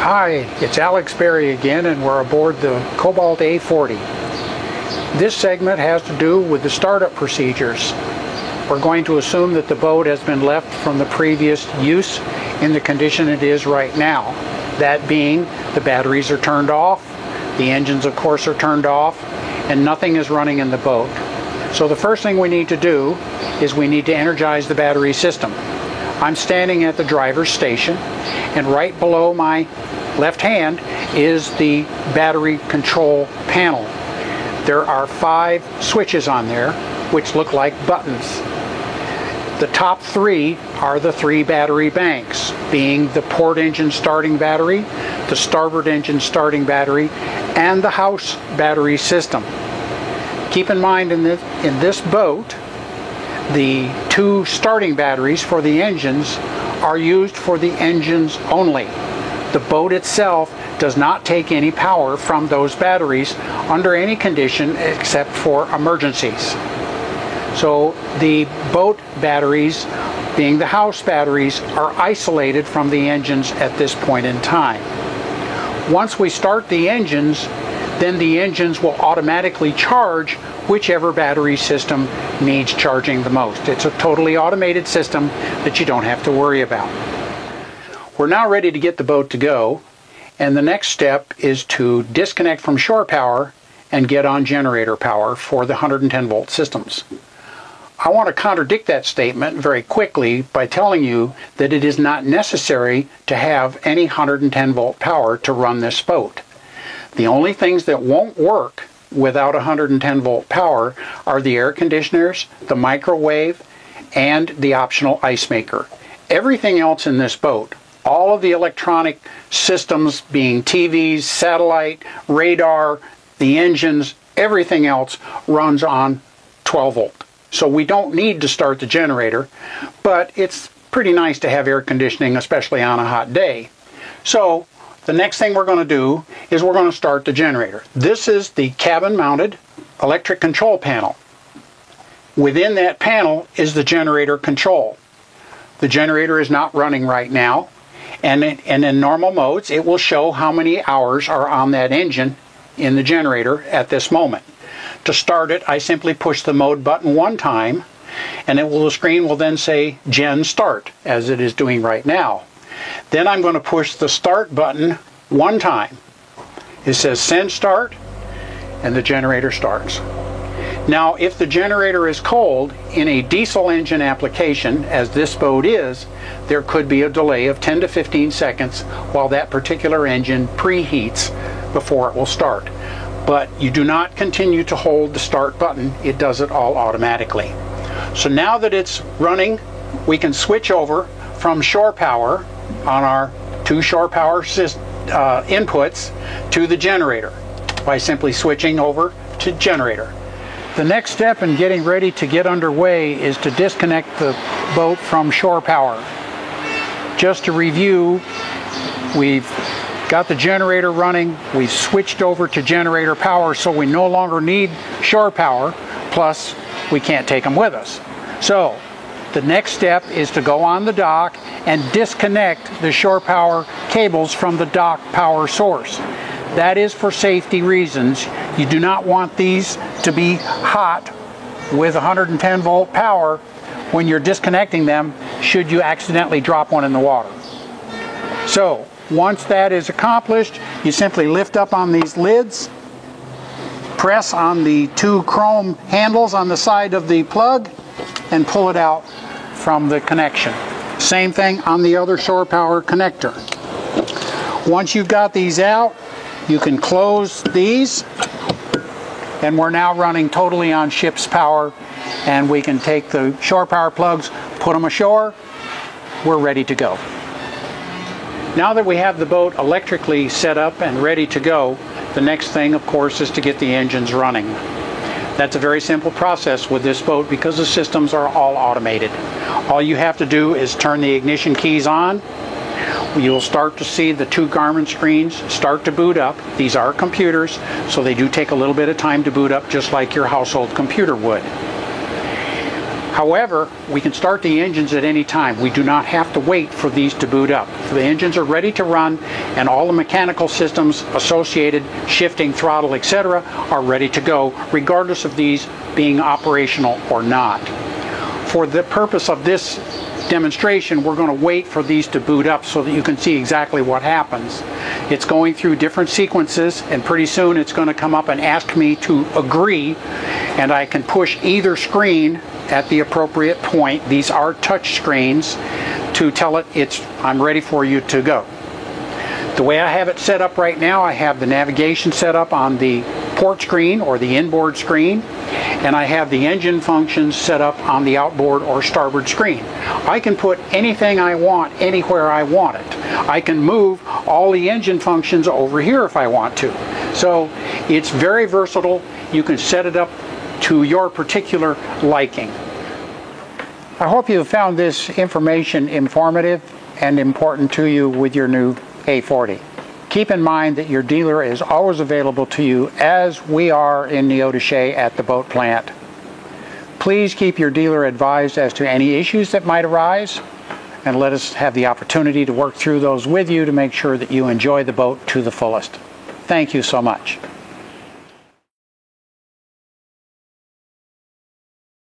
Hi, it's Alex Berry again, and we're aboard the Cobalt A40. This segment has to do with the startup procedures. We're going to assume that the boat has been left from the previous use in the condition it is right now. That being, the batteries are turned off, the engines of course are turned off, and nothing is running in the boat. So the first thing we need to do is we need to energize the battery system. I'm standing at the driver's station, and right below my left hand is the battery control panel. There are 5 switches on there which look like buttons. The top 3 are the 3 battery banks, being the port engine starting battery, the starboard engine starting battery, and the house battery system. Keep in mind in this boat, the 2 starting batteries for the engines are used for the engines only. The boat itself does not take any power from those batteries under any condition except for emergencies. So the boat batteries, being the house batteries, are isolated from the engines at this point in time. Once we start the engines, then the engines will automatically charge whichever battery system needs charging the most. It's a totally automated system that you don't have to worry about. We're now ready to get the boat to go, and the next step is to disconnect from shore power and get on generator power for the 110 volt systems. I want to contradict that statement very quickly by telling you that it is not necessary to have any 110 volt power to run this boat. The only things that won't work without 110 volt power are the air conditioners, the microwave, and the optional ice maker. Everything else in this boat, all of the electronic systems being TVs, satellite, radar, the engines, everything else runs on 12 volt. So we don't need to start the generator, but it's pretty nice to have air conditioning, especially on a hot day. So the next thing we're going to do is we're going to start the generator. This is the cabin-mounted electric control panel. Within that panel is the generator control. The generator is not running right now, and in normal modes it will show how many hours are on that engine in the generator at this moment. To start it, I simply push the mode button one time, and the screen will then say Gen Start, as it is doing right now. Then I'm going to push the start button one time. It says send start, and the generator starts. Now if the generator is cold in a diesel engine application, as this boat is, there could be a delay of 10 to 15 seconds while that particular engine preheats before it will start. But you do not continue to hold the start button, it does it all automatically. So now that it's running, we can switch over from shore power on our 2 shore power inputs to the generator by simply switching over to generator. The next step in getting ready to get underway is to disconnect the boat from shore power. Just to review, we've got the generator running, we've switched over to generator power, so we no longer need shore power, plus we can't take them with us. So the next step is to go on the dock and disconnect the shore power cables from the dock power source. That is for safety reasons. You do not want these to be hot with 110 volt power when you're disconnecting them, should you accidentally drop one in the water. So once that is accomplished, you simply lift up on these lids, press on the 2 chrome handles on the side of the plug, and pull it out from the connection. Same thing on the other shore power connector. Once you've got these out, you can close these, and we're now running totally on ship's power, and we can take the shore power plugs, put them ashore, we're ready to go. Now that we have the boat electrically set up and ready to go, the next thing of course is to get the engines running. That's a very simple process with this boat because the systems are all automated. All you have to do is turn the ignition keys on. You'll start to see the 2 Garmin screens start to boot up. These are computers, so they do take a little bit of time to boot up, just like your household computer would. However, we can start the engines at any time. We do not have to wait for these to boot up. The engines are ready to run, and all the mechanical systems associated, shifting, throttle, etc., are ready to go, regardless of these being operational or not. For the purpose of this demonstration, we're going to wait for these to boot up so that you can see exactly what happens. It's going through different sequences, and pretty soon it's going to come up and ask me to agree, and I can push either screen at the appropriate point. These are touch screens to tell it I'm ready for you to go. The way I have it set up right now, I have the navigation set up on the port screen or the inboard screen, and I have the engine functions set up on the outboard or starboard screen. I can put anything I want anywhere I want it. I can move all the engine functions over here if I want to. So it's very versatile. You can set it up to your particular liking. I hope you found this information informative and important to you with your new A40. Keep in mind that your dealer is always available to you, as we are in Neodesha at the boat plant. Please keep your dealer advised as to any issues that might arise, and let us have the opportunity to work through those with you to make sure that you enjoy the boat to the fullest. Thank you so much.